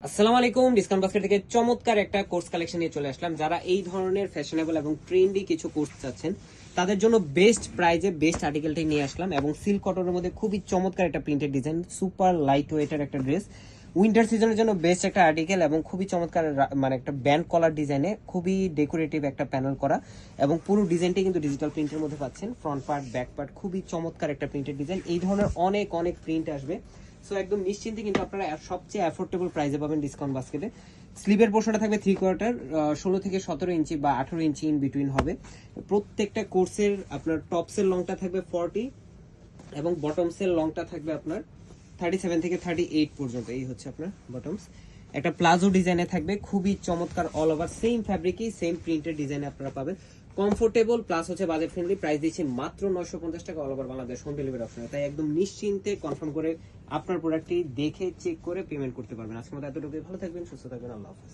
আসসালামু আলাইকুম, discount basket থেকে চমৎকার একটা কোর্স কালেকশন নিয়ে চলে আসলাম। যারা এই ধরনের ফ্যাশনেবল এবং ট্রেন্ডি কিছু কোর্স চাচ্ছেন তাদের জন্য বেস্ট প্রাইজে বেস্ট আর্টিকেলটাই নিয়ে আসলাম এবং সিল্ক কটনের মধ্যে খুবই চমৎকার একটা প্রিন্টেড ডিজাইন, সুপার লাইট ওয়েটের একটা ড্রেস। উইন্টার সিজনের জন্য বেস্ট একটা আর্টিকেল এবং খুবই চমৎকার মানে একটা ব্যান্ড কলার ডিজাইনে খুবই ডেকোরেটিভ একটা প্যানেল করা এবং পুরো ডিজাইনটি কিন্তু ডিজিটাল প্রিন্টের মধ্যে পাচ্ছেন। ফ্রন্ট পার্ট ব্যাক পার্ট খুবই চমৎকার একটা প্রিন্টেড ডিজাইন। এই ধরনের অনেক অনেক প্রিন্ট আসবে, সো একদম নিশ্চিন্তে কিন্তু আপনারা সবচেয়ে অ্যাফোর্ডেবল প্রাইসে পাবেন ডিসকাউন্ট বাস্কেটে। স্লিভের পোর্শনটা থাকবে 3/4, 16 থেকে 17 ইঞ্চি বা 18 ইঞ্চি ইন বিটুইন হবে। প্রত্যেকটা কোর্সের আপনার টপসের লংটা থাকবে 40 এবং বটমসের লংটা থাকবে আপনার 37 থেকে 38 পর্যন্ত। এই হচ্ছে আপনার বটমস। একটা প্লাজো ডিজাইনে থাকবে, খুবই চমৎকার, অল ওভার সেম ফ্যাব্রিকই সেম প্রিন্টের ডিজাইনে আপনারা পাবেন। কমফোর্টেবল প্লাস হচ্ছে বাজেট ফ্রেন্ডলি, প্রাইস দিচ্ছি মাত্র 950 টাকা, all over Bangladesh home delivery অপশনে। তাই একদম নিশ্চিন্তে কনফার্ম করে আপনার প্রোডাক্টটি দেখে চেক করে পেমেন্ট করতে পারবেন। আজকের মতো এতটুকুই, ভালো থাকবেন, সুস্থ থাকবেন, আল্লাহ হাফেজ।